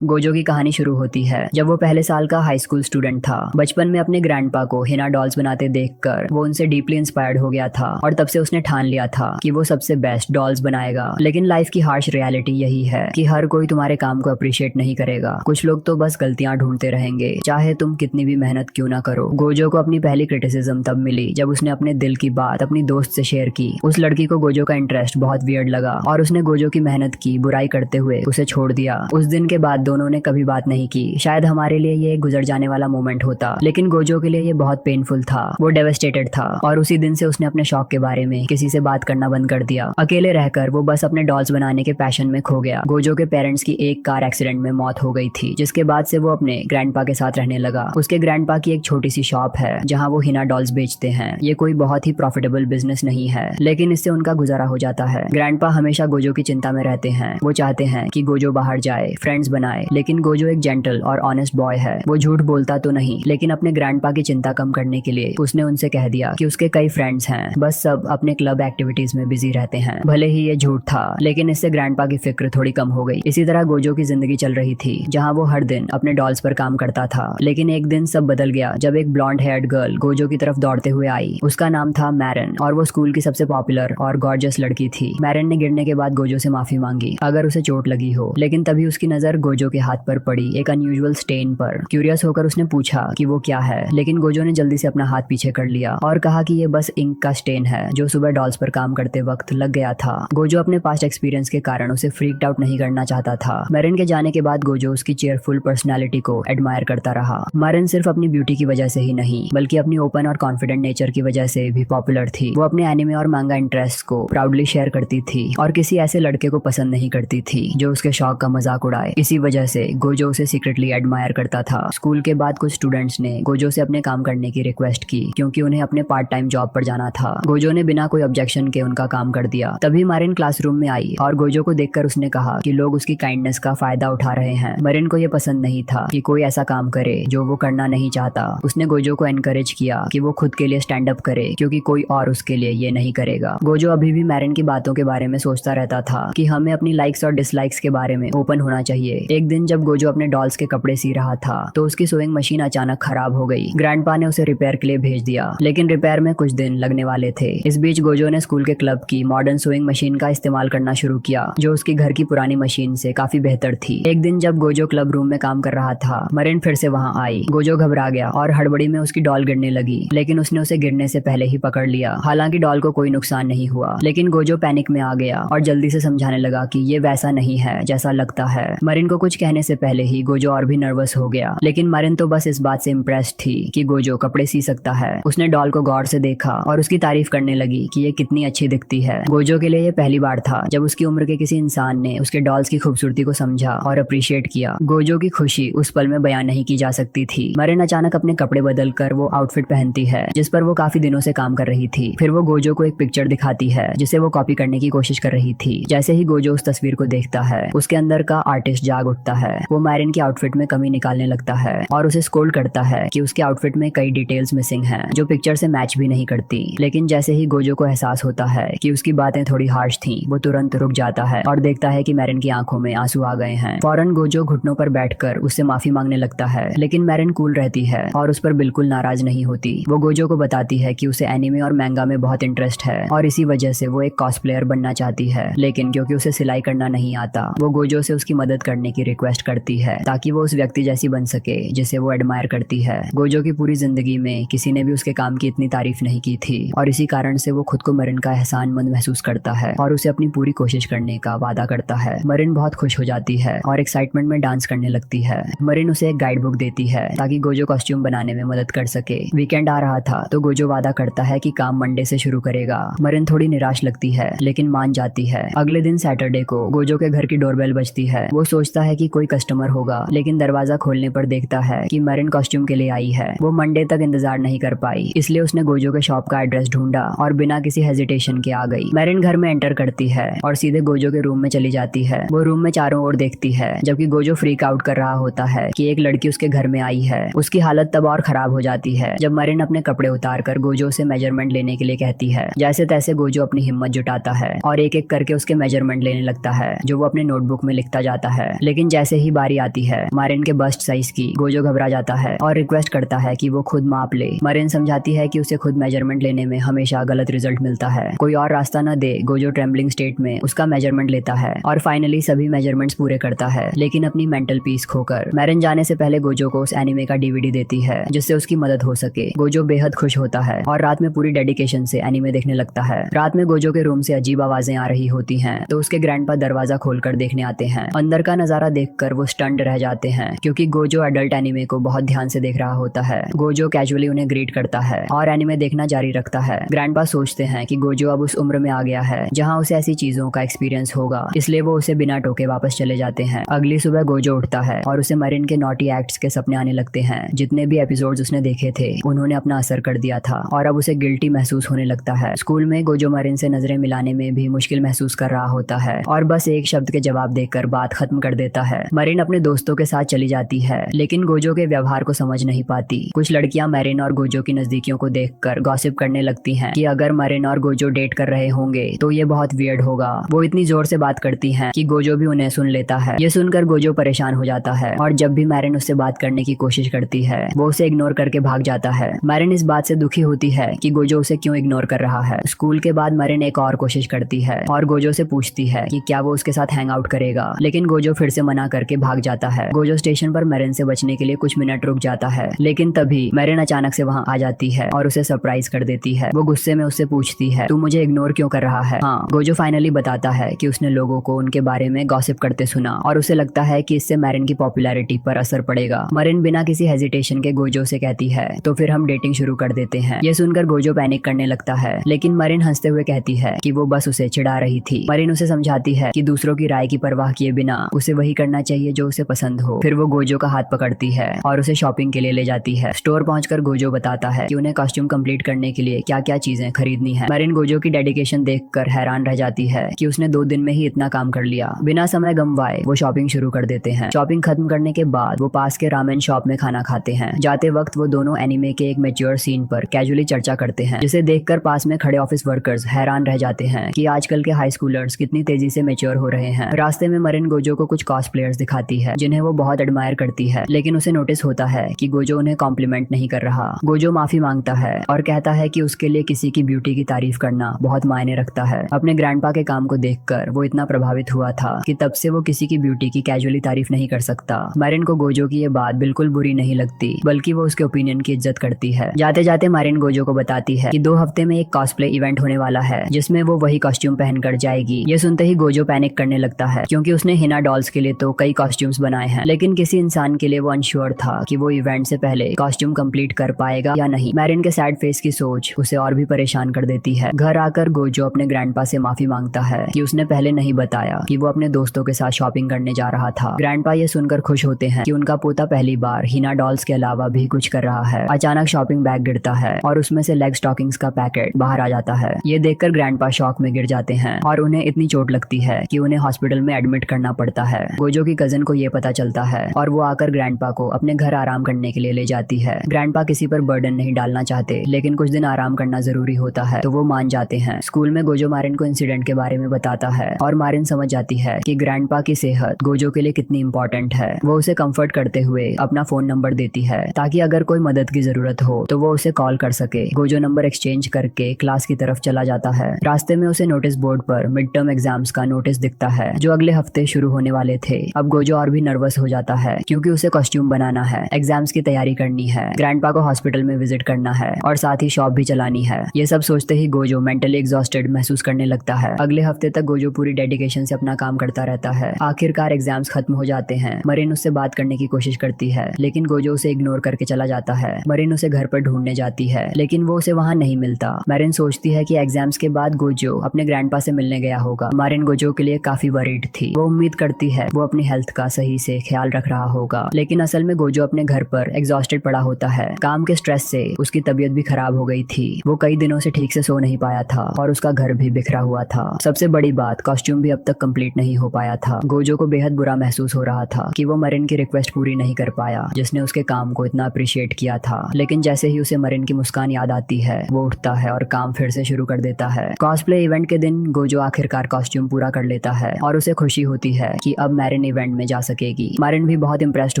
Gojo की कहानी शुरू होती है जब वो पहले साल का हाई स्कूल स्टूडेंट था। बचपन में अपने ग्रैंडपा को हिना डॉल्स बनाते देखकर वो उनसे डीपली इंस्पायर्ड हो गया था और तब से उसने ठान लिया था कि वो सबसे बेस्ट डॉल्स बनाएगा। लेकिन लाइफ की हार्श रियलिटी यही है कि हर कोई तुम्हारे काम को अप्रिशिएट नहीं करेगा। कुछ लोग तो बस गलतियां ढूंढते रहेंगे, चाहे तुम कितनी भी मेहनत क्यों ना करो। गोजो को अपनी पहली क्रिटिसिज्म तब मिली जब उसने अपने दिल की बात अपनी दोस्त से शेयर की। उस लड़की को गोजो का इंटरेस्ट बहुत वियर्ड लगा और उसने गोजो की मेहनत की बुराई करते हुए उसे छोड़ दिया। उस दिन के बाद दोनों ने कभी बात नहीं की। शायद हमारे लिए ये एक गुजर जाने वाला मोमेंट होता, लेकिन गोजो के लिए ये बहुत पेनफुल था। वो डेवेस्टेटेड था और उसी दिन से उसने अपने शौक के बारे में किसी से बात करना बंद कर दिया। अकेले रहकर वो बस अपने डॉल्स बनाने के पैशन में खो गया। गोजो के पेरेंट्स की एक कार एक्सीडेंट में मौत हो गई थी, जिसके बाद से वो अपने ग्रैंडपा के साथ रहने लगा। उसके ग्रैंडपा की एक छोटी सी शॉप है जहाँ वो हिना डॉल्स बेचते हैं। ये कोई बहुत ही प्रॉफिटेबल बिजनेस नहीं है, लेकिन इससे उनका गुजारा हो जाता है। ग्रैंडपा हमेशा गोजो की चिंता में रहते हैं। वो चाहते हैं कि गोजो बाहर जाए, फ्रेंड्स बनाए, लेकिन गोजो एक जेंटल और ऑनेस्ट बॉय है। वो झूठ बोलता तो नहीं, लेकिन अपने ग्रैंडपा की चिंता कम करने के लिए उसने उनसे कह दिया कि उसके कई फ्रेंड्स हैं, बस सब अपने क्लब एक्टिविटीज में बिजी रहते हैं। भले ही ये झूठ था, लेकिन इससे ग्रैंडपा की फिक्र थोड़ी कम हो गई। इसी तरह गोजो की जिंदगी चल रही थी, जहाँ वो हर दिन अपने डॉल्स पर काम करता था। लेकिन एक दिन सब बदल गया जब एक ब्लॉन्ड हेयर्ड गर्ल गोजो की तरफ दौड़ते हुए आई। उसका नाम था मैरन और वो स्कूल की सबसे पॉपुलर और गॉर्जियस लड़की थी। मैरन ने गिरने के बाद गोजो से माफी मांगी अगर उसे चोट लगी हो, लेकिन तभी उसकी नजर गोजो के हाथ पर पड़ी, एक अनयूजुअल स्टेन पर। क्यूरियस होकर उसने पूछा कि वो क्या है, लेकिन गोजो ने जल्दी से अपना हाथ पीछे कर लिया और कहा कि ये बस इंक का स्टेन है जो सुबह डॉल्स पर काम करते वक्त लग गया था। गोजो अपने पास्ट एक्सपीरियंस के कारण उसे फ्रीक्ड आउट नहीं करना चाहता था। मैरन के जाने के बाद गोजो उसकी चेयरफुल पर्सनालिटी को एडमायर करता रहा। मैरन सिर्फ अपनी ब्यूटी की वजह से ही नहीं, बल्कि अपनी ओपन और कॉन्फिडेंट नेचर की वजह से भी पॉपुलर थी। वो अपने एनिमे और मांगा इंटरेस्ट को प्राउडली शेयर करती थी और किसी ऐसे लड़के को पसंद नहीं करती थी जो उसके शौक का मजाक उड़ाए। इसी वजह से गोजो उसे सीक्रेटली एडमायर करता था। स्कूल के बाद कुछ स्टूडेंट्स ने गोजो से अपने काम करने की रिक्वेस्ट की, क्योंकि उन्हें अपने पार्ट टाइम जॉब पर जाना था। गोजो ने बिना कोई ऑब्जेक्शन के उनका काम कर दिया। तभी मरिन क्लासरूम में आई और गोजो को देखकर उसने कहा कि लोग उसकी काइंडनेस का फायदा उठा रहे हैं। मरिन को यह पसंद नहीं था कि कोई ऐसा काम करे जो वो करना नहीं चाहता। उसने गोजो को एनकरेज किया कि वो खुद के लिए स्टैंड अप करे, क्योंकि कोई और उसके लिए ये नहीं करेगा। गोजो अभी भी मैरिन की बातों के बारे में सोचता रहता था कि हमें अपनी लाइक्स और डिसलाइक्स के बारे में ओपन होना चाहिए। एक दिन जब गोजो अपने डॉल्स के कपड़े सी रहा था तो उसकी सोइंग मशीन अचानक खराब हो गई। ग्रैंडपा ने उसे रिपेयर के लिए भेज दिया, लेकिन रिपेयर में कुछ दिन लगने वाले थे। इस बीच गोजो ने स्कूल के क्लब की मॉडर्न सोइंग मशीन का इस्तेमाल करना शुरू किया, जो उसकी घर की पुरानी मशीन से काफी बेहतर थी। एक दिन जब गोजो क्लब रूम में काम कर रहा था, मरिन फिर से वहाँ आई। गोजो घबरा गया और हड़बड़ी में उसकी डॉल गिरने लगी, लेकिन उसने उसे गिरने से पहले ही पकड़ लिया। हालांकि डॉल को कोई नुकसान नहीं हुआ, लेकिन गोजो पैनिक में आ गया और जल्दी से समझाने लगा कि ये वैसा नहीं है जैसा लगता है। मरिन को कुछ कहने से पहले ही गोजो और भी नर्वस हो गया, लेकिन मरिन तो बस इस बात से इम्प्रेस्ड थी कि गोजो कपड़े सी सकता है। उसने डॉल को गौर से देखा और उसकी तारीफ करने लगी कि ये कितनी अच्छी दिखती है। गोजो के लिए ये पहली बार था जब उसकी उम्र के किसी इंसान ने उसके डॉल्स की खूबसूरती को समझा और अप्रिशिएट किया। गोजो की खुशी उस पल में बयान नहीं की जा सकती थी। मरिन अचानक अपने कपड़े बदल कर वो आउटफिट पहनती है जिस पर वो काफी दिनों से काम कर रही थी। फिर वो गोजो को एक पिक्चर दिखाती है जिसे वो कॉपी करने की कोशिश कर रही थी। जैसे ही गोजो उस तस्वीर को देखता है, उसके अंदर का आर्टिस्ट जाग उठता है। वो मैरिन की आउटफिट में कमी निकालने लगता है और उसे स्कोल्ड करता है कि उसके आउटफिट में कई डिटेल्स मिसिंग हैं जो पिक्चर से मैच भी नहीं करती। लेकिन जैसे ही गोजो को एहसास होता है कि उसकी बातें थोड़ी हार्श थीं, वो तुरंत रुक जाता है और देखता है कि मैरिन की आंखों में आंसू आ गए हैं। फौरन गोजो घुटनों पर बैठकर उससे माफी मांगने लगता है, लेकिन मैरिन कूल रहती है और उस पर बिल्कुल नाराज नहीं होती। वो गोजो को बताती है कि उसे एनिमे और मैंगा में बहुत इंटरेस्ट है और इसी वजह से वो एक कॉस्प्लेयर बनना चाहती है, लेकिन क्योंकि उसे सिलाई करना नहीं आता, वो गोजो से उसकी मदद करने की रिक्वेस्ट करती है ताकि वो उस व्यक्ति जैसी बन सके जिसे वो एडमायर करती है। गोजो की पूरी जिंदगी में किसी ने भी उसके काम की इतनी तारीफ नहीं की थी और इसी कारण से वो खुद को मरिन का एहसानमंद महसूस करता है और उसे अपनी पूरी कोशिश करने का वादा करता है। मरिन बहुत खुश हो जाती है और एक्साइटमेंट में डांस करने लगती है। मरिन उसे एक गाइड बुक देती है ताकि गोजो कॉस्ट्यूम बनाने में मदद कर सके। वीकेंड आ रहा था तो गोजो वादा करता है कि काम मंडे से शुरू करेगा। मरिन थोड़ी निराश लगती है, लेकिन मान जाती है। अगले दिन सैटरडे को गोजो के घर की डोरबेल बजती है। वो सोचता है कि कोई कस्टमर होगा, लेकिन दरवाजा खोलने पर देखता है कि मरिन कॉस्ट्यूम के लिए आई है। वो मंडे तक इंतजार नहीं कर पाई, इसलिए उसने गोजो के शॉप का एड्रेस ढूंढा और बिना किसी हेजिटेशन के आ गई। मरिन घर में एंटर करती है और सीधे गोजो के रूम में चली जाती है। वो रूम में चारों ओर देखती है, जबकि गोजो फ्रीक आउट कर रहा होता है कि एक लड़की उसके घर में आई है। उसकी हालत तब और खराब हो जाती है जब मरिन अपने कपड़े उतार कर गोजो से मेजरमेंट लेने के लिए कहती है। जैसे तैसे गोजो अपनी हिम्मत जुटाता है और एक एक करके उसके मेजरमेंट लेने लगता है, जो वो अपने नोटबुक में लिखता जाता है। लेकिन जैसे ही बारी आती है मरिन के बस्ट साइज की, गोजो घबरा जाता है और रिक्वेस्ट करता है कि वो खुद माप ले। मरिन समझाती है कि उसे खुद मेजरमेंट लेने में हमेशा गलत रिजल्ट मिलता है, कोई और रास्ता न दे। गोजो ट्रेम्बलिंग स्टेट में उसका मेजरमेंट लेता है और फाइनली सभी मेजरमेंट्स पूरे करता है, लेकिन अपनी मेंटल पीस खोकर। मरिन जाने से पहले गोजो को उस एनिमे का डीवीडी देती है जिससे उसकी मदद हो सके। गोजो बेहद खुश होता है और रात में पूरी डेडिकेशन से एनिमे देखने लगता है। रात में गोजो के रूम से अजीब आवाजें आ रही होती हैं, तो उसके ग्रैंडपा दरवाजा खोलकर देखने आते हैं। अंदर का नजारा देखकर वो स्टन्ड रह जाते हैं क्योंकि गोजो एडल्ट एनिमे को बहुत ध्यान से देख रहा होता है। गोजो कैजुअली उन्हें ग्रीट करता है और एनिमे देखना जारी रखता है। ग्रैंडपा सोचते हैं कि गोजो अब उस उम्र में आ गया है जहाँ उसे ऐसी चीजों का एक्सपीरियंस होगा, इसलिए वो उसे बिना टोके वापस चले जाते हैं। अगली सुबह गोजो उठता है और उसे मरिन के नॉटी एक्ट्स के सपने आने लगते हैं। जितने भी एपिसोड्स उसने देखे थे उन्होंने अपना असर कर दिया था और अब उसे गिल्टी महसूस होने लगता है। स्कूल में गोजो मरिन से नजरें मिलाने में भी मुश्किल महसूस कर रहा होता है और बस एक शब्द के जवाब देकर बात खत्म कर देता है। मरिन अपने दोस्तों के साथ चली जाती है लेकिन गोजो के व्यवहार को समझ नहीं पाती। कुछ लड़कियां मरिन और गोजो की नजदीकियों को देखकर गॉसिप करने लगती हैं कि अगर मरिन और गोजो डेट कर रहे होंगे तो ये बहुत वियर्ड होगा। वो इतनी जोर से बात करती हैं कि गोजो भी उन्हें सुन लेता है। ये सुनकर गोजो परेशान हो जाता है और जब भी मरिन उससे बात करने की कोशिश करती है वो उसे इग्नोर करके भाग जाता है। मरिन इस बात से दुखी होती है कि गोजो उसे क्यों इग्नोर कर रहा है। स्कूल के बाद मरिन एक और कोशिश करती है और गोजो से पूछती है कि क्या वो उसके साथ हैंग आउट करेगा, लेकिन गोजो फिर से मना करके भाग जाता है। गोजो स्टेशन पर मरिन से बचने के लिए कुछ मिनट रुक जाता है, लेकिन तभी मरिन अचानक से वहाँ आ जाती है और उसे सरप्राइज कर देती है। वो गुस्से में उससे पूछती है, तू मुझे इग्नोर क्यों कर रहा है। हाँ, गोजो फाइनली बताता है कि उसने लोगों को उनके बारे में गॉसिप करते सुना और उसे लगता है कि इससे मरिन की पॉपुलैरिटी पर असर पड़ेगा। मरिन बिना किसी हेजिटेशन के गोजो से कहती है, तो फिर हम डेटिंग शुरू कर देते हैं। ये सुनकर गोजो पैनिक करने लगता है, लेकिन मरिन हंसते हुए कहती है कि वो बस उसे चिढ़ा रही थी। मरिन उसे समझाती है कि दूसरों की राय की परवाह किए बिना उसे वही करना चाहिए जो उसे पसंद हो। फिर वो गोजो का हाथ पकड़ती है और उसे शॉपिंग के लिए ले जाती है। स्टोर पहुंचकर गोजो बताता है कि उन्हें कॉस्ट्यूम कंप्लीट करने के लिए क्या क्या चीजें खरीदनी है। मरिन गोजो की डेडिकेशन देखकर हैरान रह जाती है कि उसने 2 दिन में ही इतना काम कर लिया। बिना समय गंवाए वो शॉपिंग शुरू कर देते हैं। शॉपिंग खत्म करने के बाद वो पास के रामेन शॉप में खाना खाते हैं। जाते वक्त वो दोनों एनिमे के एक मैच्योर सीन पर कैजुअली चर्चा करते हैं, जिसे देखकर पास में खड़े ऑफिस वर्कर्स हैरान रह जाते हैं कि आजकल के हाई स्कूलर्स कितनी तेजी से मैच्योर हो रहे हैं। रास्ते में मरिन गोजो को कुछ कॉस्प्लेयर्स दिखाती है जिन्हें वो बहुत एडमायर करती है, लेकिन उसे नोटिस होता है कि गोजो उन्हें कॉम्प्लीमेंट नहीं कर रहा। गोजो माफी मांगता है और कहता है कि उसके लिए किसी की ब्यूटी की तारीफ करना बहुत मायने रखता है। अपने ग्रैंडपा के काम को देखकर वो इतना प्रभावित हुआ था कि तब से वो किसी की ब्यूटी की कैजुअली तारीफ नहीं कर सकता। मरिन को गोजो की ये बात बिल्कुल बुरी नहीं लगती, बल्कि वो उसके ओपिनियन की इज्जत करती है। जाते जाते मरिन गोजो को बताती है कि 2 हफ्ते में एक कॉस्प्ले इवेंट होने वाला है जिसमें वो वही कॉस्ट्यूम पहनकर जाएगी। ये सुनते ही गोजो पैनिक करने लगता है क्योंकि उसने हिना डॉल्स के लिए तो कई कॉस्ट्यूम्स बनाए हैं, लेकिन किसी इंसान के लिए वो अनश्योर था कि वो इवेंट से पहले कॉस्ट्यूम कंप्लीट कर पाएगा या नहीं। मरिन के सैड फेस की सोच उसे और भी परेशान कर देती है। घर आकर गोजो अपने ग्रैंडपा से माफी मांगता है कि उसने पहले नहीं बताया कि वो अपने दोस्तों के साथ शॉपिंग करने जा रहा था। ग्रैंडपा ये सुनकर खुश होते हैं कि उनका पोता पहली बार हिना डॉल्स के अलावा भी कुछ कर रहा है। अचानक शॉपिंग बैग गिरता है और उसमें से लेग स्टॉकिंग्स का पैकेट बाहर आ जाता है। ये देखकर ग्रैंडपा शॉक में गिर जाते हैं और उन्हें इतनी चोट लगती है कि उन्हें हॉस्पिटल में एडमिट करना पड़ता है। गोजो की कजन को ये पता चलता है और वो आकर ग्रैंडपा को अपने घर आराम करने के लिए ले जाती है। ग्रैंडपा किसी पर बर्डन नहीं डालना चाहते, लेकिन कुछ दिन आराम करना जरूरी होता है तो वो मान जाते हैं। स्कूल में गोजो मारिन को इंसिडेंट के बारे में बताता है और मारिन समझ जाती है कि ग्रैंडपा की सेहत गोजो के लिए कितनी इंपॉर्टेंट है। वो उसे कंफर्ट करते हुए अपना फोन नंबर देती है ताकि अगर कोई मदद की जरूरत हो तो वो उसे कॉल कर सके। गोजो नंबर एक्सचेंज करके क्लास की तरफ चला जाता है। रास्ते में उसे नोटिस बोर्ड पर मिड टर्म एग्जाम्स का नोटिस दिखता है जो अगले हफ्ते शुरू होने वाले थे। अब गोजो और भी नर्वस हो जाता है क्योंकि उसे कॉस्ट्यूम बनाना है, एग्जाम्स की तैयारी करनी है, ग्रैंडपा को हॉस्पिटल में विजिट करना है और साथ ही शॉप भी चलानी है। ये सब सोचते ही गोजो मेंटली एग्जॉस्टेड महसूस करने लगता है। अगले हफ्ते तक गोजो पूरी डेडिकेशन से अपना काम करता रहता है। आखिरकार एग्जाम्स खत्म हो जाते हैं। मरिन उससे बात करने की कोशिश करती है, लेकिन गोजो उसे इग्नोर करके चला जाता है। मरिन उसे घर पर ढूंढने जाती है, लेकिन वो उसे वहाँ नहीं मिलता। मरिन सोचती है कि एग्जाम्स के बाद गोजो अपने ग्रैंडपा से मिलने गया होगा। मरिन गोजो के लिए काफी वरीड थी। वो उम्मीद करती है वो अपनी हेल्थ का सही से ख्याल रख रहा होगा, लेकिन असल में गोजो अपने घर पर एग्जॉस्टेड पड़ा होता है। काम के स्ट्रेस से उसकी तबीयत भी खराब हो गई थी। वो कई दिनों से ठीक से सो नहीं पाया था और उसका घर भी बिखरा हुआ था। सबसे बड़ी बात, कॉस्ट्यूम भी अब तक कंप्लीट नहीं हो पाया था। गोजो को बेहद बुरा महसूस हो रहा था कि वो मरिन की रिक्वेस्ट पूरी नहीं कर पाया जिसने उसके काम को इतना अप्रिशिएट किया था। लेकिन जैसे ही उसे मरिन की मुस्कान याद आती है वो उठता है और काम फिर से शुरू कर देता है। कॉस्प्ले इवेंट के दिन गोजो आखिरकार कॉस्ट्यूम पूरा कर लेता है और उसे खुशी होती है कि अब मरिन इवेंट में जा सकेगी। मरिन भी बहुत इम्प्रेस्ड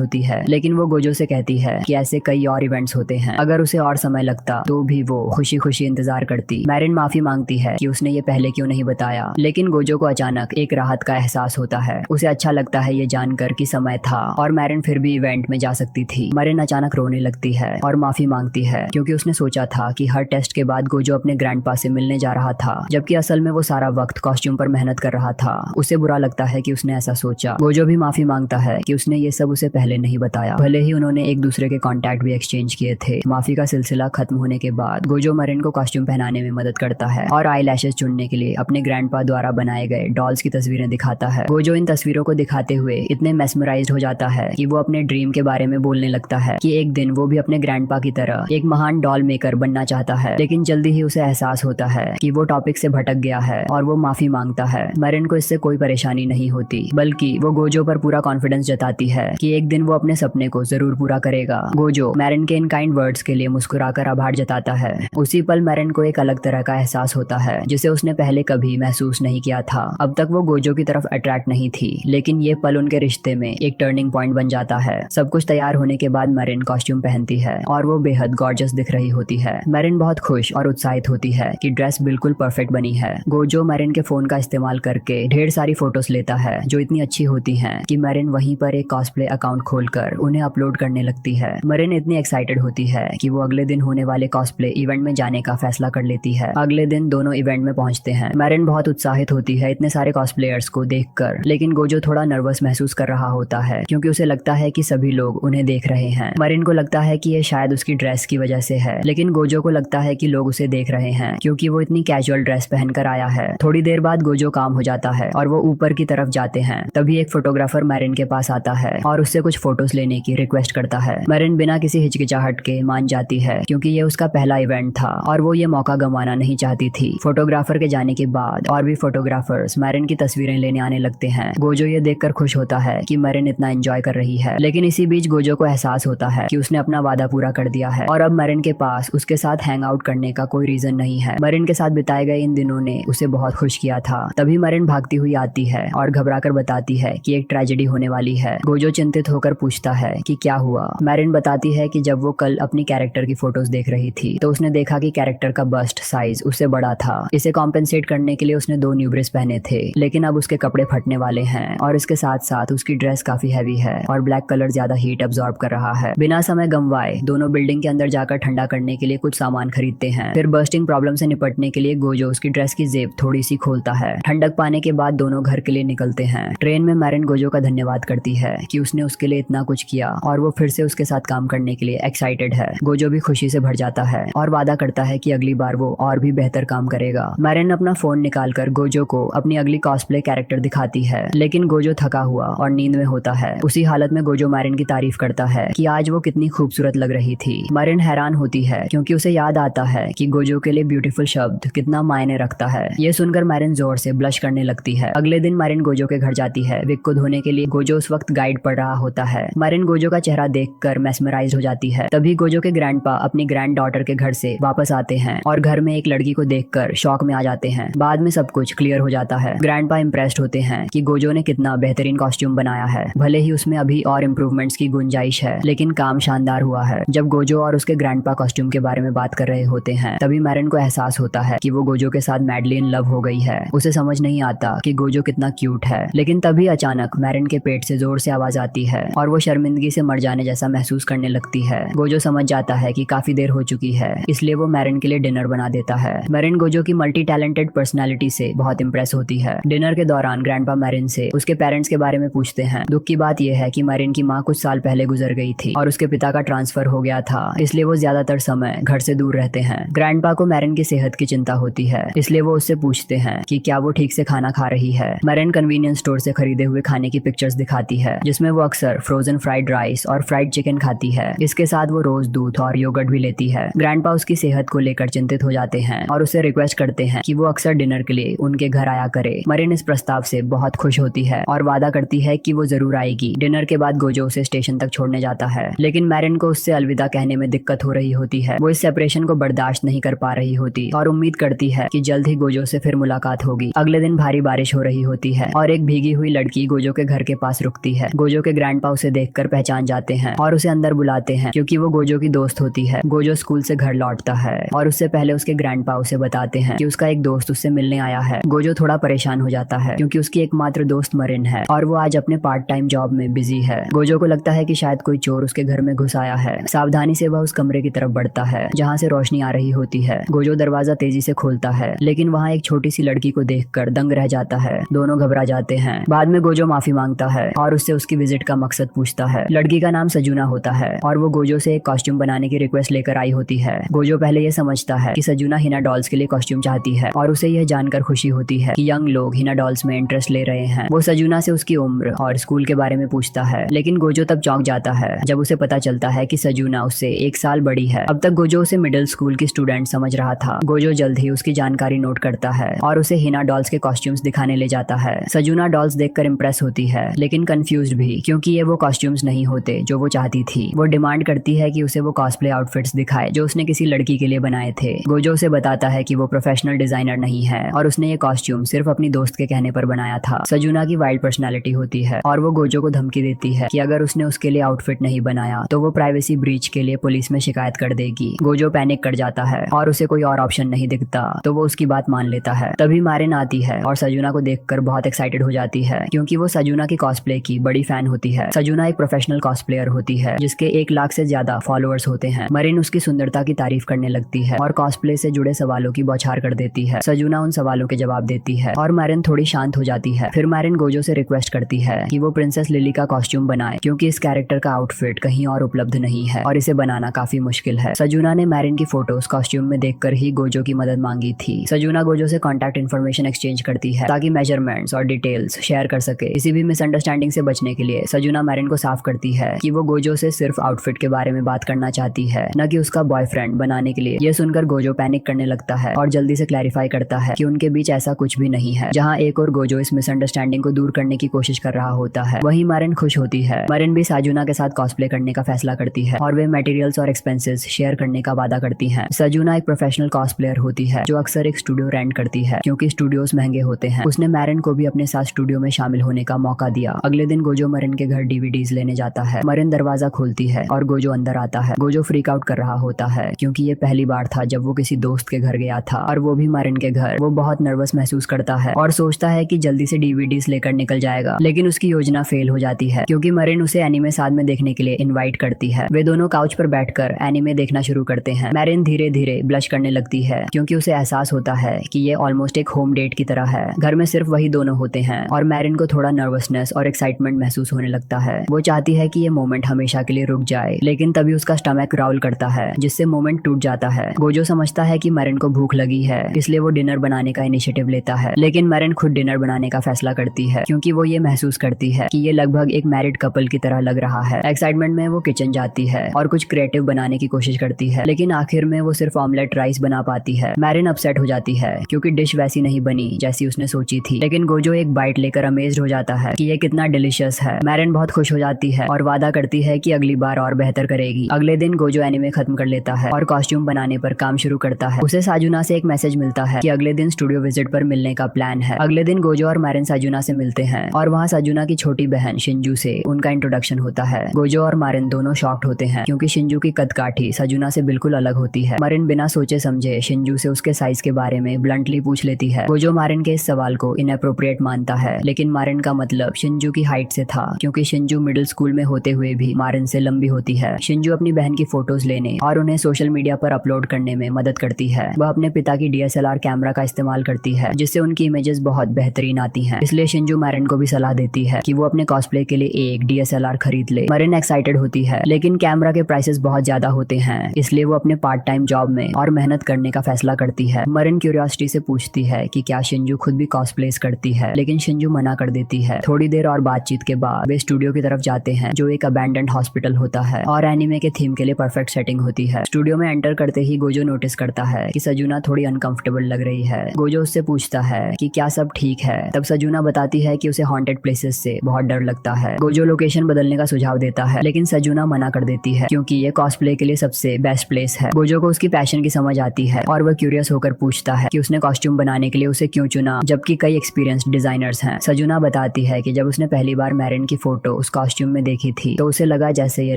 होती है, लेकिन वो गोजो से कहती है कि ऐसे कई और इवेंट्स होते हैं, अगर उसे और समय लगता तो भी वो खुशी खुशी इंतजार करती। मरिन माफी मांगती है कि उसने ये पहले क्यों नहीं बताया, लेकिन गोजो को अचानक एक राहत का एहसास होता है। उसे अच्छा लगता है ये जानकर कि समय था और मरिन फिर भी इवेंट में जा सकती थी। मरिन अचानक रोने लगती है और माफी मांगती है क्योंकि उसने सोचा था कि हर टेस्ट के बाद गोजो अपने ग्रैंडपा से मिलने जा रहा था, जबकि असल में वो सारा वक्त कॉस्ट्यूम पर मेहनत कर रहा था। उसे बुरा लगता है कि उसने ऐसा सोचा। गोजो भी माफी मांगता है कि उसने ये सब उसे पहले नहीं बताया, भले ही उन्होंने एक दूसरे के कॉन्टैक्ट भी एक्सचेंज किए थे। माफी का सिलसिला खत्म होने के बाद गोजो मरिन को कॉस्ट्यूम पहनाने में मदद करता है और आई लैशेस चुनने के लिए अपने ग्रैंडपा द्वारा बनाए गए डॉल्स की तस्वीरें दिखाता है। गोजो इन तस्वीरों को दिखाते हुए इतने मेस्मराइज्ड हो जाता है कि वो अपने ड्रीम के बारे में बोलने लगता है कि एक दिन वो भी अपने ग्रैंडपा की तरह एक महान डॉल मेकर बनना चाहता है। लेकिन जल्दी ही उसे एहसास होता है कि वो टॉपिक से भटक गया है और वो माफी मांगता है। मरिन को इससे कोई परेशानी नहीं होती, बल्कि वो गोजो पर पूरा कॉन्फिडेंस जताती है कि एक दिन वो अपने सपने को जरूर पूरा करेगा। गोजो मैरिन के इन काइंड वर्ड्स के लिए मुस्कुराकर आभार जताता है। उसी पल मैरिन को एक अलग तरह का एहसास होता है जिसे उसने पहले कभी महसूस नहीं किया था। अब तक वो गोजो की तरफ अट्रैक्ट नहीं थी, लेकिन ये पल उनके रिश्ते में एक टर्निंग पॉइंट बन जाता है। सब कुछ तैयार होने के बाद मैरिन कॉस्ट्यूम पहनती है और वो बेहद गॉर्जियस दिख रही होती है। मैरिन बहुत खुश और उत्साहित होती है कि ड्रेस बिल्कुल परफेक्ट बनी है। गोजो मैरिन के फोन का इस्तेमाल करके ढेर सारी फोटोज लेता है जो इतनी अच्छी होती हैं कि मैरिन वहीं पर एक कॉस्प्ले अकाउंट खोलकर उन्हें अपलोड करने लगती है। मैरिन इतनी एक्साइटेड होती है कि वो अगले दिन होने वाले कॉस्प्ले इवेंट में जाने का फैसला कर लेती है। अगले दिन दोनों इवेंट में पहुंचते हैं। मैरिन बहुत उत्साहित होती है इतने सारे कॉस्प्लेयर्स को देखकर, लेकिन गोजो थोड़ा नर्वस महसूस कर रहा होता है क्योंकि उसे लगता है कि सभी लोग उन्हें देख रहे हैं। मैरिन को लगता है कि ये शायद उसकी ड्रेस की वजह से है, लेकिन गोजो को लगता है कि लोग उसे देख रहे हैं क्योंकि वो इतनी कैजुअल ड्रेस पहनकर आया है। थोड़ी देर बाद गोजो काम हो जाता है और वो ऊपर की तरफ जाते हैं। तभी एक फोटोग्राफर मैरिन के पास आता है और उससे कुछ फोटोज लेने की रिक्वेस्ट करता है। मैरिन बिना किसी हिचकिचाहट के मान जाती है क्योंकि ये उसका पहला इवेंट था और वो ये मौका गंवाना नहीं चाहती थी। फोटोग्राफर के जाने के बाद और भी फोटोग्राफर्स मैरिन की तस्वीरें लेने आने लगते हैं। गोजो ये देखकर खुश होता है कि मैरिन इतना एंजॉय कर रही है, लेकिन इसी बीच गोजो को एहसास होता है कि उसने अपना वादा पूरा कर दिया है और अब मैरिन के पास उसके साथ हैंग आउट करने का कोई रीजन नहीं है। मैरिन के साथ बिताए गए इन दिनों ने उसे बहुत खुश किया था। तभी मैरिन भागती हुई आती है और घबराकर बताती है कि एक ट्रेजेडी होने वाली है। गोजो चिंतित होकर पूछता है कि क्या हुआ। मैरिन बताती है कि जब वो कल अपनी कैरेक्टर की फोटोज देख रही थी तो उसने देखा कि कैरेक्टर का बस्ट साइज उससे बड़ा था। इसे कॉम्पेंसेट करने के लिए उसने 2 न्यू ब्रेस पहने थे, लेकिन अब उसके कपड़े फटने वाले हैं और इसके साथ साथ उसकी ड्रेस काफी हैवी है और ब्लैक कलर ज्यादा हीट अब्सॉर्ब कर रहा है। बिना समय गंवाए दोनों बिल्डिंग के अंदर जाकर ठंडा करने के लिए कुछ सामान खरीदते हैं। फिर बर्स्टिंग प्रॉब्लम से निपटने के लिए गोजो उसकी ड्रेस की जेब थोड़ी सी खोलता है। ठंडक पाने के बाद दोनों घर के लिए निकलते हैं। ट्रेन में मैरिन गोजो का धन्यवाद करती है कि उसने उसके लिए इतना कुछ किया और वो फिर से उसके साथ काम करने के लिए एक्साइटेड है। गोजो भी खुशी से भर जाता है और वादा करता है कि अगली बार वो और भी बेहतर काम करेगा। मैरिन अपना फोन निकालकर गोजो को अपनी अगली कॉस्प्ले कैरेक्टर दिखाती है, लेकिन गोजो थका हुआ और नींद में होता है। उसी हालत में गोजो मैरिन की तारीफ करता है कि आज वो कितनी खूबसूरत लग रही थी। मैरिन हैरान होती है क्योंकि उसे याद आता है कि गोजो के लिए ब्यूटीफुल शब्द कितना मायने रखता है। ये सुनकर मैरिन जोर से ब्लश करने लगती है। अगले दिन मैरिन गोजो के घर जाती है विक को धोने के लिए। गोजो उस वक्त गाइड पढ़ रहा होता है। मैरिन गोजो का चेहरा देखकर मेस्मराइज हो जाती है। तभी गोजो के ग्रैंडपा अपनी ग्रैंड डॉटर के घर से वापस आते हैं और घर में एक लड़की को देखकर शॉक में आ जाते हैं। बाद में सब कुछ क्लियर हो जाता है। ग्रैंडपा इम्प्रेस्ड होते हैं कि गोजो ने कितना बेहतरीन कॉस्ट्यूम बनाया है। भले ही उसमें अभी और इम्प्रूवमेंट्स की गुंजाइश है, लेकिन काम शानदार हुआ है। जब गोजो और उसके ग्रैंडपा कॉस्ट्यूम के बारे में बात कर रहे होते हैं तभी मैरिन को एहसास होता है कि वो गोजो के साथ मैडली इन लव हो गई है। उसे समझ नहीं आता कि गोजो कितना क्यूट है, लेकिन तभी अचानक मैरिन के पेट से जोर से आवाज आती है और वो शर्मिंदगी से मर जाने जैसा महसूस करने लगती है। गोजो समझ जाता है कि काफी देर हो चुकी है, इसलिए वो मैरिन के लिए डिनर बना देता है। मैरिन गोजो की मल्टी टैलेंटेड पर्सनालिटी से बहुत इंप्रेस होती है। डिनर के दौरान ग्रैंडपा मैरिन से उसके पेरेंट्स के बारे में पूछते हैं। दुख की बात यह है कि मैरिन की माँ कुछ साल पहले गुजर गई थी और उसके पिता का ट्रांसफर हो गया था, इसलिए वो ज्यादातर समय घर से दूर रहते हैं। ग्रैंडपा को मैरिन की सेहत की चिंता होती है, इसलिए वो उससे पूछते हैं कि क्या वो ठीक से खाना खा रही है। मैरिन कन्वीनियंस स्टोर से खरीदे हुए खाने की पिक्चर्स दिखाती है जिसमें वो अक्सर फ्रोजन फ्राइड राइस और फ्राइड चिकन खाती है। इसके साथ वो रोज दूध और योगर्ट भी लेती है। ग्रैंडपा उसकी सेहत को लेकर चिंतित हो जाते हैं और उसे रिक्वेस्ट करते हैं कि वो अक्सर डिनर के लिए उनके घर आया करे। मैरिन इस प्रस्ताव से बहुत खुश होती है और वादा करती है कि वो जरूर आएगी। डिनर के बाद गोजो उसे स्टेशन तक छोड़ने जाता है, लेकिन मैरिन को उससे अलविदा कहने में दिक्कत हो रही होती है। वो इस सेपरेशन को बर्दाश्त नहीं कर पा रही होती और उम्मीद करती है कि जल्द ही गोजो से फिर मुलाकात होगी। अगले दिन भारी बारिश हो रही होती है और एक भीगी हुई लड़की गोजो के घर के पास रुकती है। गोजो के ग्रैंडपा उसे देखकर पहचान जाते हैं और उसे अंदर बुलाते हैं क्योंकि वो गोजो की दोस्त होती है। गोजो स्कूल से घर लौटता है और उससे पहले उसके ग्रैंडपा उसे बताते हैं कि उसका एक दोस्त उससे मिलने आया है। गोजो थोड़ा परेशान हो जाता है क्योंकि उसकी एकमात्र दोस्त मरिन है और वो आज अपने पार्ट टाइम जॉब में बिजी है। गोजो को लगता है कि शायद कोई चोर उसके घर में घुस आया है। सावधानी से वह उस कमरे की तरफ बढ़ता है जहाँ से रोशनी आ रही होती है। गोजो दरवाजा तेजी से खोलता है लेकिन वहाँ एक छोटी सी लड़की को देखकर दंग रह जाता है। दोनों घबरा जाते हैं। बाद में गोजो माफी मांगता है और उससे उसकी विजिट का मकसद पूछता है। लड़की का नाम सजूना होता है और वो गोजो से एक कॉस्ट्यूम बनाने की रिक्वेस्ट लेकर आई होती है। गोजो पहले ये समझता है कि सजूना हिना डॉल्स के लिए कॉस्ट्यूम चाहती है और उसे यह जानकर खुशी होती है कि यंग लोग हिना डॉल्स में इंटरेस्ट ले रहे हैं। वो सजूना से उसकी उम्र और स्कूल के बारे में पूछता है लेकिन गोजो तब चौंक जाता है जब उसे पता चलता है कि सजूना उससे 1 साल बड़ी है। अब तक गोजो उसे मिडिल स्कूल की स्टूडेंट समझ रहा था। गोजो जल्द ही उसकी जानकारी नोट करता है और उसे हिना डॉल्स के कॉस्ट्यूम्स दिखाने ले जाता है। सजूना डॉल्स देखकर इम्प्रेस होती है लेकिन कंफ्यूज्ड भी क्योंकि ये वो कॉस्ट्यूम्स नहीं होते जो वो चाहती थी। वो डिमांड करती है कि उसे वो कॉस्प्ले आउटफिट्स दिखाए जो उसने किसी लड़की के लिए बनाए थे। गोजो उसे बताता है कि वो प्रोफेशनल डिजाइनर नहीं है और उसने ये कॉस्ट्यूम सिर्फ अपनी दोस्त के कहने पर बनाया था। सजूना की वाइल्ड पर्सनालिटी होती है और वो गोजो को धमकी देती है कि अगर उसने उसके लिए आउटफिट नहीं बनाया तो वो प्राइवेसी ब्रीच के लिए पुलिस में शिकायत कर देगी। गोजो पैनिक कर जाता है और उसे कोई और ऑप्शन नहीं दिखता तो वो उसकी बात मान लेता है। तभी मारिन आती है और सजूना को देखकर बहुत एक्साइटेड हो जाती है क्योंकि वो सजूना की कॉस्प्ले की बड़ी फैन होती है। सजूना एक प्रोफेशनल कॉस्प्लेयर होती है जिसके 1 लाख से ज्यादा फॉलोअर्स होते हैं। मरिन उसकी सुंदरता की तारीफ करने लगती है और कॉस्प्ले से जुड़े सवालों की बौछार कर देती है। सजूना उन सवालों के जवाब देती है और मरिन थोड़ी शांत हो जाती है। फिर मरिन गोजो से रिक्वेस्ट करती है कि वो प्रिंसेस लिली का कॉस्ट्यूम बनाए क्योंकि इस कैरेक्टर का आउटफिट कहीं और उपलब्ध नहीं है और इसे बनाना काफी मुश्किल है। सजूना ने मैरिन की फोटोज कॉस्ट्यूम में देखकर ही गोजो की मदद मांगी थी। सजूना गोजो से कॉन्टैक्ट इन्फॉर्मेशन एक्सचेंज करती है ताकि मेजरमेंट्स और डिटेल्स शेयर कर सके। किसी भी मिसअंडरस्टैंडिंग से बचने के लिए सजूना मैरिन को साफ करती है कि वो गोजो से सिर्फ आउटफिट के बारे में बात करना चाहती है न कि उसका बॉयफ्रेंड बनाने के लिए। ये सुनकर गोजो पैनिक करने लगता है और जल्दी से क्लैरिफाई करता है कि उनके बीच ऐसा कुछ भी नहीं है। जहाँ एक और गोजो इस मिसअंडरस्टैंडिंग को दूर करने की कोशिश कर रहा होता है वहीं मरिन खुश होती है। मरिन भी सजूना के साथ कॉस्प्ले करने का फैसला करती है और वे मटेरियल्स और एक्सपेंसेस शेयर करने का वादा करती हैं। सजूना एक प्रोफेशनल कॉस्प्लेयर होती है जो अक्सर एक स्टूडियो रेंट करती है क्योंकि स्टूडियोज महंगे होते हैं। उसने मैरिन को भी अपने साथ स्टूडियो में शामिल होने का मौका दिया। अगले दिन गोजो मरिन के घर डीवीडीज लेने जाता है। मरिन दरवाजा खोलती है और गोजो अंदर आता है। गोजो फ्रीक आउट कर रहा होता है क्योंकि ये पहली बार था जब वो किसी दोस्त के घर गया था और वो भी मरिन के घर। वो बहुत नर्वस महसूस करता है और सोचता है कि जल्दी से डीवीडीज लेकर निकल जाएगा लेकिन उसकी योजना फेल हो जाती है क्योंकि मरिन उसे एनिमे साथ में देखने के लिए इनवाइट करती है। वे दोनों काउच पर बैठकर एनिमे देखना शुरू करते हैं। मैरिन धीरे धीरे ब्लश करने लगती है क्योंकि उसे एहसास होता है कि ये ऑलमोस्ट एक होम डेट की तरह है। घर में सिर्फ वही दोनों होते हैं और मैरिन को थोड़ा नर्वसनेस और एक्साइटमेंट महसूस होने लगता है। वो चाहती है कि ये मोमेंट हमेशा के लिए रुक जाए लेकिन तभी उसका स्टमक राउल करता है जिससे मोमेंट टूट जाता है। गोजो समझता है कि मैरिन को भूख लगी है इसलिए वो डिनर बनाने का इनिशिएटिव लेता है लेकिन मैरिन खुद डिनर बनाने का फैसला करती है क्योंकि वो ये महसूस करती है कि ये लगभग एक मैरिड कपल की तरह लग रहा है। एक्साइटमेंट में वो किचन जाती है और कुछ क्रिएटिव बनाने की कोशिश करती है लेकिन आखिर में वो सिर्फ ऑमलेट राइस बना पाती है। मैरिन अपसेट हो जाती है क्योंकि डिश वैसी नहीं बनी जैसी उसने सोची थी लेकिन गोजो एक बाइट लेकर अमेज्ड हो जाता है कि ये कितना डिलीशियस है। मैरिन बहुत खुश हो जाती है और वादा करती है कि अगली बार और बेहतर करेगी। अगले दिन गोजो एनिमे खत्म कर लेता है और कॉस्ट्यूम बनाने पर काम शुरू करता है। उसे सजूना से एक मैसेज मिलता है कि अगले दिन स्टूडियो विजिट पर मिलने का प्लान है। अगले दिन गोजो और मैरिन सजूना से मिलते हैं और वहाँ सजूना की छोटी बहन शिंजू से उनका इंट्रोडक्शन होता है। गोजो और मैरिन दोनों शॉक्ड होते हैं क्योंकि शिंजू की कदकाठी सजूना से बिल्कुल अलग होती है। मैरिन बिना सोचे समझे शिंजू से उसके साइज के बारे में ब्लंटली पूछ लेती है। गोजो मैरिन के इस सवाल को इनएप्रोप्रिएट मानता है लेकिन मैरिन का मतलब शिंजू की हाइट से था क्योंकि शिंजू मिडिल स्कूल में होते हुए भी मैरिन से लंबी होती है। शिंजू अपनी बहन की फोटोज लेने और उन्हें सोशल मीडिया पर अपलोड करने में मदद करती है। वह अपने पिता की DSLR कैमरा का इस्तेमाल करती है जिससे उनकी इमेजेस बहुत बेहतरीन आती हैं। इसलिए शिंजू मैरिन को भी सलाह देती है कि वो अपने कॉस्प्ले के लिए एक DSLR खरीद ले। मैरिन एक्साइटेड होती है लेकिन कैमरा के प्राइसेस बहुत ज्यादा होते हैं इसलिए वो अपने पार्ट टाइम जॉब में और मेहनत करने का फैसला करती है। मैरिन क्यूरियोसिटी से पूछती है कि क्या शिंजू खुद भी कॉस्प्लेस करती है लेकिन शिंजू मना कर देती है। थोड़ी देर और बातचीत के बाद वे स्टूडियो की तरफ जाते हैं जो एक अबैंडन्ड हॉस्पिटल होता है और एनिमे के थीम के लिए परफेक्ट सेटिंग होती है। स्टूडियो में एंटर करते ही गोजो नोटिस करता है कि सजूना थोड़ी अनकंफर्टेबल लग रही है। गोजो उससे पूछता है कि क्या सब ठीक है। तब सजूना बताती है कि उसे हॉन्टेड प्लेसेस से बहुत डर लगता है। गोजो लोकेशन बदलने का सुझाव देता है लेकिन सजूना मना कर देती है क्योंकि ये कॉस्प्ले के लिए सबसे बेस्ट प्लेस है। गोजो को उसकी पैशन की समझ आती है और वह क्यूरियस होकर पूछता है कि उसने कॉस्ट्यूम बनाने के लिए उसे क्यों चुना जबकि कई एक्सपीरियंस्ड डिजाइनर्स हैं। सजूना बताती है कि जब उसने पहली बार मैरिन की फोटो उस कॉस्ट्यूम में देखी थी तो उसे लगा जैसे ये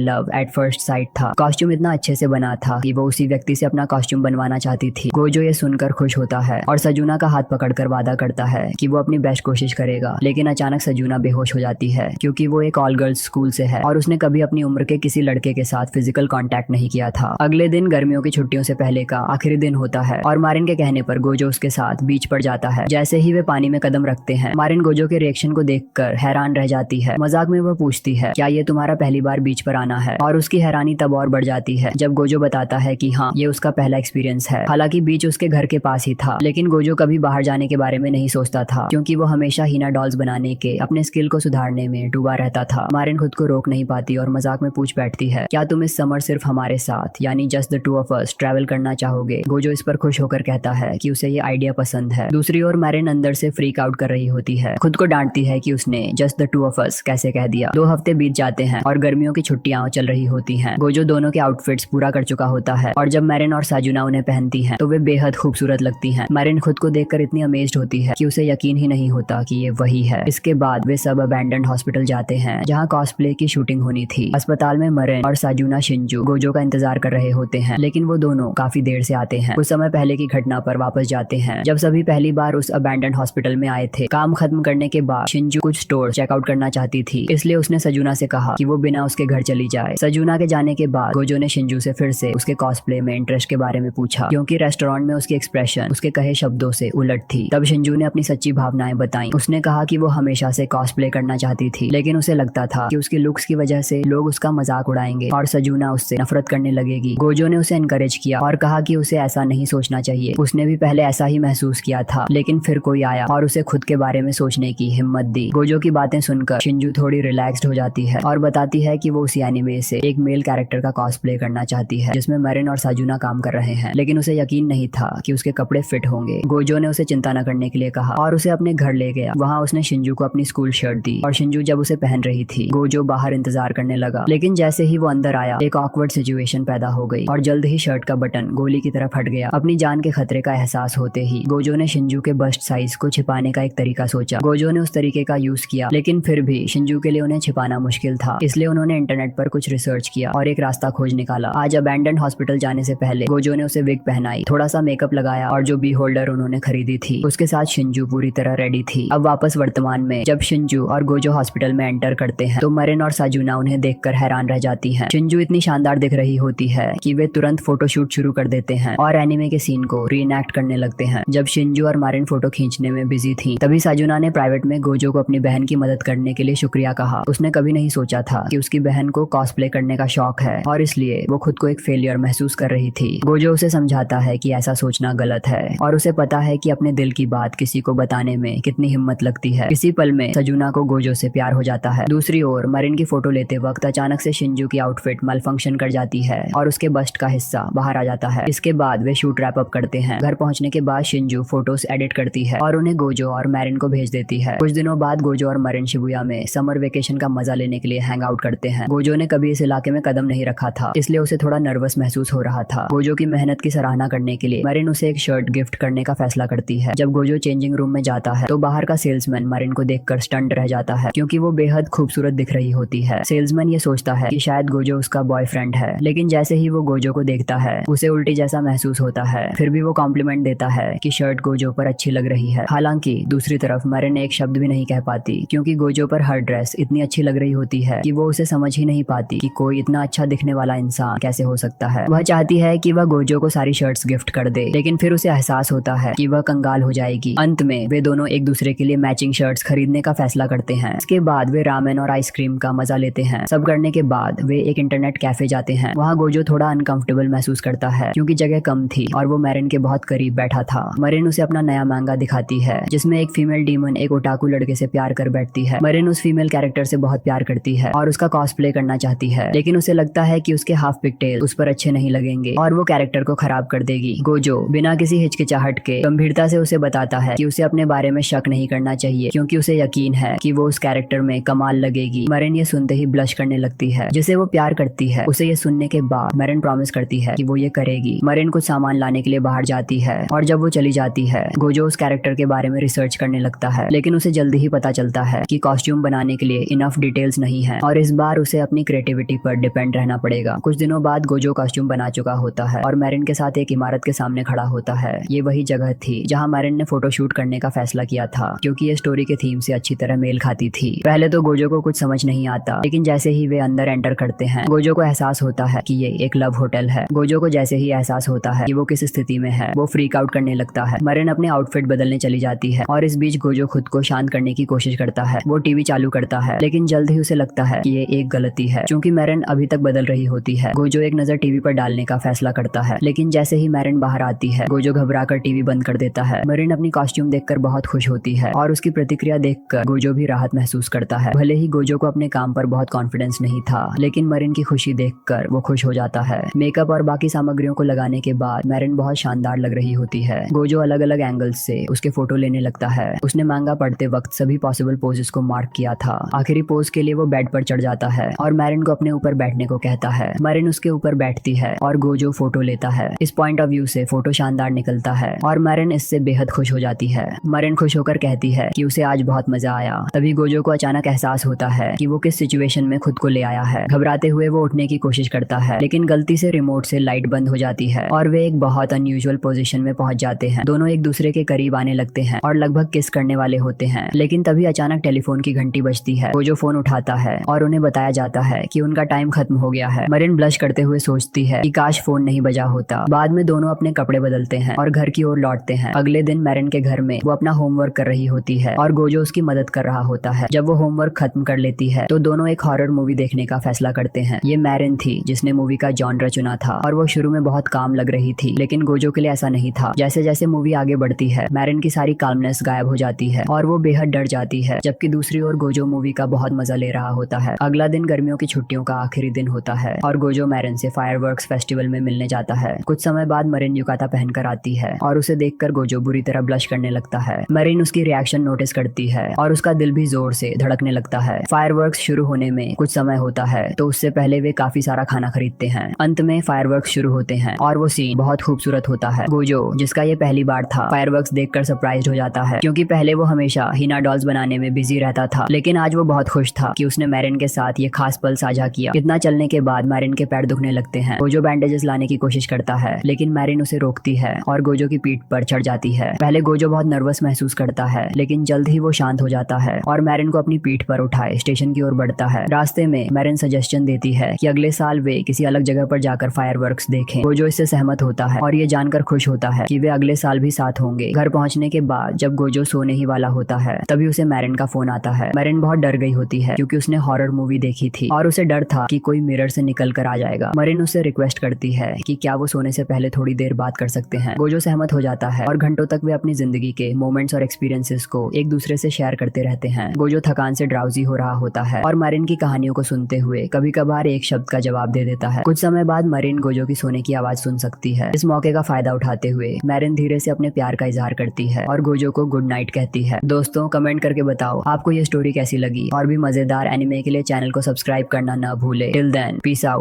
लव एट फर्स्ट साइट था। कॉस्ट्यूम इतना अच्छे से बना था कि वो उसी व्यक्ति से अपना कॉस्ट्यूम बनवाना चाहती थी। गोजो ये सुनकर खुश होता है और सजूना का हाथ पकड़कर वादा करता है कि वो अपनी बेस्ट कोशिश करेगा। लेकिन अचानक सजूना बेहोश हो जाती है क्योंकि वो एक ऑल गर्ल्स स्कूल से है और उसने कभी अपनी उम्र के किसी लड़के के साथ फिजिकल कांटेक्ट नहीं किया था। अगले दिन गर्मियों की छुट्टियों से पहले का आखिरी दिन होता है और मारिन के कहने पर गोजो उसके साथ बीच पर जाता है। जैसे ही वे पानी में कदम रखते हैं मारिन गोजो के रिएक्शन को देखकर हैरान रह जाती है। मजाक में वो पूछती है क्या ये तुम्हारा पहली बार बीच पर आना है, और उसकी हैरानी तब और बढ़ जाती है जब गोजो बताता है कि हाँ ये उसका पहला एक्सपीरियंस है। हालांकि बीच उसके घर के पास ही था लेकिन गोजो कभी बाहर जाने के बारे में नहीं सोचता था क्योंकि वो हमेशा हीना डॉल्स बनाने के अपने स्किल को सुधारने में डूबा रहता था। मारिन खुद को रोक नहीं पाती और मजाक में पूछ बैठती है क्या तुम इस समर सिर्फ हमारे साथ यानी just the two of us travel करना चाहोगे। गोजो इस पर खुश होकर कहता है कि उसे ये आइडिया पसंद है। दूसरी ओर मारिन अंदर से फ्रीक आउट कर रही होती है, खुद को डांटती है कि उसने just the two of us कैसे कह दिया। 2 हफ्ते बीत जाते हैं और गर्मियों की छुट्टियां चल रही होती हैं। गोजो दोनों के आउटफिट्स पूरा कर चुका होता है और जब मैरिन और साजुना उन्हें पहनती हैं तो वे बेहद खूबसूरत लगती हैं। मैरिन खुद को देखकर इतनी अमेज्ड होती है कि उसे यकीन ही नहीं होता कि ये वही है। इसके बाद वे सब अबैंडन्ड हॉस्पिटल जाते हैं जहाँ कॉस्प्ले की शूटिंग होनी थी। अस्पताल में मैरिन और साजुना शिंजू गोजो का इंतजार कर रहे होते हैं लेकिन वो दोनों काफी देर से आते हैं। कुछ समय पहले की घटना पर वापस जाते हैं जब सभी पहली बार उस अबैंडन्ड हॉस्पिटल में आए थे। काम खत्म करने के बाद शिंजू कुछ स्टोर चेकआउट करना चाहती थी, इसलिए उसने सजुना से कहा कि वो बिना उसके घर चली जाए। सजुना के जाने के बाद गोजो ने शिंजू से फिर से उसके कॉस्प्ले में इंटरेस्ट के बारे में पूछा क्योंकि रेस्टोरेंट में उसकी एक्सप्रेशन उसके कहे शब्दों से उलट थी। तब शिंजू ने अपनी सच्ची भावनाएं बताई। उसने कहा कि वो हमेशा से कॉस्प्ले करना चाहती थी लेकिन उसे लगता था कि उसके लुक्स की वजह से लोग उसका मजाक उड़ाएंगे और सजुना उससे नफरत करने लगेगी। गोजो ने उसे एनकरेज किया और कहा कि उसे ऐसा नहीं सोचना चाहिए, उसने भी पहले ऐसा ही महसूस किया था लेकिन फिर कोई आया और उसे खुद के बारे में सोचने की हिम्मत दी। गोजो की बातें सुनकर शिंजू थोड़ी रिलैक्स्ड हो जाती है और बताती है कि वो उसी एनिमे से एक मेल कैरेक्टर का कॉस्प्ले करना चाहती है जिसमें मैरिन और साजुना काम कर रहे हैं, लेकिन उसे यकीन नहीं था कि उसके कपड़े फिट होंगे। गोजो ने उसे चिंता न करने के लिए कहा और उसे अपने घर ले गया। वहाँ उसने शिंजू को अपनी स्कूल शर्ट दी और शिंजू जब उसे पहन रही थी गोजो बाहर इंतजार करने लगा, लेकिन जैसे ही वो अंदर आया एक ऑकवर्ड सिचुएशन पैदा हो गई और जल्द ही शर्ट का बटन गोली की तरफ हट गया। अपनी जान के खतरे का एहसास होते ही गोजो ने शिंजू के बस्ट साइज को छिपाने का एक तरीका सोचा। गोजो ने उस तरीके का यूज किया लेकिन फिर भी शिंजू के लिए उन्हें छिपाना मुश्किल था, इसलिए उन्होंने इंटरनेट पर कुछ रिसर्च किया और एक रास्ता खोज निकाला। आज अबैंडन्ड हॉस्पिटल जाने से पहले गोजो ने उसे विग पहनाई, थोड़ा सा मेकअप लगाया और जो बी होल्डर उन्होंने खरीदी थी उसके साथ शिंजू पूरी तरह रेडी थी। अब वापस वर्तमान में जब शिंजू और गोजो हॉस्पिटल में एंटर करते हैं तो मैरिन और साजुना उन्हें देखकर हैरान रह जाती हैं। शिंजू इतनी शानदार दिख रही होती है कि वे तुरंत फोटोशूट शुरू कर देते हैं और एनिमे के सीन को रीएनैक्ट करने लगते हैं। जब शिंजू और मैरिन फोटो खींचने में बिजी थी तभी साजुना ने प्राइवेट में गोजो को अपनी बहन की मदद करने के लिए शुक्रिया कहा। उसने कभी नहीं सोचा था कि उसकी बहन को कॉस्प्ले करने का शौक है और इसलिए वो खुद को एक फेलियर महसूस कर रही थी। गोजो उसे समझाता है कि ऐसा सोचना गलत है और उसे पता है कि अपने दिल की बात किसी को बताने में कितनी हिम्मत लगती है। इसी पल में सजुना को गोजो से प्यार हो जाता है। दूसरी ओर मैरिन की फोटो लेते वक्त अचानक से शिंजू की आउटफिट मालफंक्शन कर जाती है और उसके बस्ट का हिस्सा बाहर आ जाता है। इसके बाद वे शूट रैप अप करते हैं। घर पहुंचने के बाद शिंजू फोटोज एडिट करती है और उन्हें गोजो और मैरिन को भेज देती है। कुछ दिनों बाद गोजो और मैरिन शिबुया में समर वेकेशन का मजा लेने के लिए हैंग आउट करते हैं। गोजो ने कभी इस इलाके में कदम नहीं रखा था इसलिए उसे थोड़ा नर्वस महसूस हो रहा था। गोजो की मेहनत की सराहना करने के लिए मैरिन उसे एक शर्ट गिफ्ट करने का फैसला करती है। जब गोजो चेंजिंग रूम में जाता है तो बाहर का सेल्समैन मैरिन को देखकर स्टंट रह जाता है क्योंकि वो बेहद खूबसूरत दिख रही होती है। सेल्समैन ये सोचता है कि शायद गोजो उसका बॉयफ्रेंड है, लेकिन जैसे ही वो गोजो को देखता है उसे उल्टी जैसा महसूस होता है। फिर भी वो कॉम्प्लीमेंट देता है कि शर्ट गोजो पर अच्छी लग रही है। हालांकि दूसरी तरफ मैरिन एक शब्द भी नहीं कह पाती क्योंकि गोजो पर हर ड्रेस इतनी अच्छी लग रही होती है कि वो उसे समझ ही नहीं पाती कि कोई इतना अच्छा दिखने वाला इंसान कैसे हो सकता है। वह चाहती है कि वह गोजो को सारी शर्ट्स गिफ्ट कर दे, लेकिन फिर उसे एहसास होता है कि वह कंगाल हो जाएगी। अंत में वे दोनों एक दूसरे के लिए मैचिंग शर्ट्स खरीदने का फैसला करते हैं। इसके बाद वे रामेन और आइसक्रीम का मजा लेते हैं। सब करने के बाद वे एक इंटरनेट कैफे जाते हैं। वहाँ गोजो थोड़ा अनकंफर्टेबल महसूस करता है क्योंकि जगह कम थी और वो मैरिन के बहुत करीब बैठा था। मैरिन उसे अपना नया मांगा दिखाती है जिसमें एक फीमेल डीमन एक ओटाकू लड़के से प्यार कर बैठती है। मैरिन उस फीमेल कैरेक्टर से बहुत प्यार करती है और उसका कॉस्प्ले करना चाहती है, लेकिन उसे लगता है कि उसके हाफ पिगटेल उस पर अच्छे नहीं लगेंगे और वो कैरेक्टर को खराब कर देगी। गोजो बिना किसी हिचकिचाहट के गंभीरता से उसे बताता है कि उसे अपने बारे में शक नहीं करना चाहिए क्योंकि उसे यकीन है कि वो उस कैरेक्टर में कमाल लगेगी। मैरिन ये सुनते ही ब्लश करने लगती है, जिसे वो प्यार करती है। उसे ये सुनने के बाद मैरिन प्रॉमिस करती है कि वो ये करेगी। मैरिन कुछ सामान लाने के लिए बाहर जाती है और जब वो चली जाती है गोजो उस कैरेक्टर के बारे में रिसर्च करने लगता है, लेकिन उसे जल्दी ही पता चलता है कि कॉस्ट्यूम बनाने के लिए इनफ डिटेल्स नहीं है और इस बार उसे अपनी क्रिएटिविटी पर डिपेंड रहना पड़ेगा। कुछ दिनों बाद गोजो कॉस्ट्यूम बना चुका होता है और मैरिन के साथ एक इमारत के सामने खड़ा होता है। ये वही जगह थी जहाँ मैरिन ने फोटो शूट करने का फैसला किया था, क्योंकि ये स्टोरी के थीम से अच्छी तरह मेल खाती थी। पहले तो गोजो को कुछ समझ नहीं आता, लेकिन जैसे ही वे अंदर एंटर करते हैं गोजो को एहसास होता है कि ये एक लव होटल है। गोजो को जैसे ही एहसास होता है कि वो किस स्थिति में है, वो फ्रीक आउट करने लगता है। मैरिन अपने आउटफिट बदलने चली जाती है और इस बीच गोजो खुद को शांत करने की कोशिश करता है। वो टीवी चालू करता है, लेकिन जल्द ही उसे लगता है कि ये एक गलती है, क्योंकि मैरिन अभी तक बदल रही होती है। गोजो एक नजर टीवी पर डालने का फैसला करता है, लेकिन जैसे ही मैरिन बाहर आती है गोजो घबराकर टीवी बंद कर देता है। मैरिन अपनी कॉस्ट्यूम देखकर बहुत खुश होती है और उसकी प्रतिक्रिया देखकर गोजो भी राहत महसूस करता है। भले ही गोजो को अपने काम पर बहुत कॉन्फिडेंस नहीं था, लेकिन मैरिन की खुशी देखकर वो खुश हो जाता है। मेकअप और बाकी सामग्रियों को लगाने के बाद मैरिन बहुत शानदार लग रही होती है। गोजो अलग अलग एंगल्स से उसके फोटो लेने लगता है। उसने मांगा पढ़ते वक्त सभी पॉसिबल पोजेस को मार्क किया था। आखिरी पोज के लिए वो बेड पर चढ़ जाता है और मैरिन को अपने ऊपर बैठने को कहता है। मैरिन उसके ऊपर बैठती है और गोजो फोटो लेता है। इस पॉइंट ऑफ व्यू से फोटो शानदार निकलता है और मैरिन इससे बेहद खुश हो जाती है। मैरिन खुश होकर कहती है कि उसे आज बहुत मजा आया। तभी गोजो को अचानक एहसास होता है कि वो किस सिचुएशन में खुद को ले आया है। घबराते हुए वो उठने की कोशिश करता है, लेकिन गलती से रिमोट से लाइट बंद हो जाती है और वे एक बहुत अनयूजुअल पोजीशन में पहुंच जाते हैं। दोनों एक दूसरे के करीब आने लगते हैं और लगभग किस करने वाले होते हैं, लेकिन तभी अचानक टेलीफोन की घंटी बजती है। गोजो फोन उठाता है और उन्हें बताया जाता है कि उनका टाइम खत्म हो गया है। मैरिन ब्लश करते हुए सोचती है कि काश फोन नहीं बजा होता। बाद में दोनों अपने कपड़े बदलते हैं और घर की ओर लौटते हैं। अगले दिन मैरिन के घर में वो अपना होमवर्क कर रही होती है और गोजो उसकी मदद कर रहा होता है। जब वो होमवर्क खत्म कर लेती है तो दोनों एक हॉरर मूवी देखने का फैसला करते हैं। ये मैरिन थी जिसने मूवी का जॉनर चुना था और वो शुरू में बहुत काम लग रही थी, लेकिन गोजो के लिए ऐसा नहीं था। जैसे जैसे मूवी आगे बढ़ती है मैरिन की सारी काल्मनेस गायब हो जाती है और वो बेहद डर जाती है, जबकि दूसरी ओर गोजो मूवी का बहुत मजा ले रहा होता है। अगला दिन गर्मियों की छुट्टियों का आखिरी दिन होता है और गोजो मैरिन से फायरवर्क्स फेस्टिवल में मिलने जाता है। कुछ समय बाद मैरिन युकाता पहनकर आती है और उसे देखकर गोजो बुरी तरह ब्लश करने लगता है। मैरिन उसकी रिएक्शन नोटिस करती है और उसका दिल भी जोर से धड़कने लगता है। फायरवर्क्स शुरू होने में कुछ समय होता है, तो उससे पहले वे काफी सारा खाना खरीदते हैं। अंत में फायरवर्क्स शुरू होते हैं और वो सीन बहुत खूबसूरत होता है। गोजो, जिसका ये पहली बार था, फायरवर्क्स देखकर सरप्राइज्ड हो जाता है, क्योंकि पहले वो हमेशा हिना डॉल्स बनाने में बिजी रहता था, लेकिन आज वो बहुत खुश था कि उसने मैरिन के साथ ये खास पल साझा किया। इतना चलने के बाद मैरिन के पैर दुखने लगते हैं। गोजो बैंडेजेस लाने की कोशिश करता है, लेकिन मैरिन उसे रोकती है और गोजो की पीठ पर चढ़ जाती है। पहले गोजो बहुत नर्वस महसूस करता है, लेकिन जल्द ही वो शांत हो जाता है और मैरिन को अपनी पीठ पर उठाए स्टेशन की ओर बढ़ता है। रास्ते में मैरिन सजेशन देती है कि अगले साल वे किसी अलग जगह पर जाकर फायरवर्क्स देखें। गोजो इससे सहमत होता है और ये जानकर खुश होता है कि वे अगले साल भी साथ होंगे। घर पहुंचने के बाद जब गोजो सोने ही वाला होता है, तभी उसे मैरिन का फोन आता है। मैरिन बहुत डर गई होती है, क्योंकि उसने हॉरर मूवी देखी थी और उसे डर था कि कोई मिरर से निकल कर आ जाएगा। मैरिन उससे रिक्वेस्ट करती है कि क्या वो सोने से पहले थोड़ी देर बात कर सकते हैं। गोजो सहमत हो जाता है और घंटों तक वे अपनी जिंदगी के मोमेंट्स और एक्सपीरियंसेस को एक दूसरे से शेयर करते रहते हैं। गोजो थकान से ड्राउजी हो रहा होता है और मैरिन की कहानियों को सुनते हुए कभी कभार एक शब्द का जवाब दे देता है। कुछ समय बाद मैरिन गोजो की सोने की आवाज सुन सकती है। इस मौके का फायदा उठाते हुए मैरिन धीरे से अपने प्यार का इजहार करती है और गोजो को गुड नाइट कहती है। दोस्तों, कमेंट करके बताओ आपको ये स्टोरी कैसी लगी और भी मजेदार एनिमे के लिए चैनल को सब्सक्राइब करना ना भूले। Till then, peace out.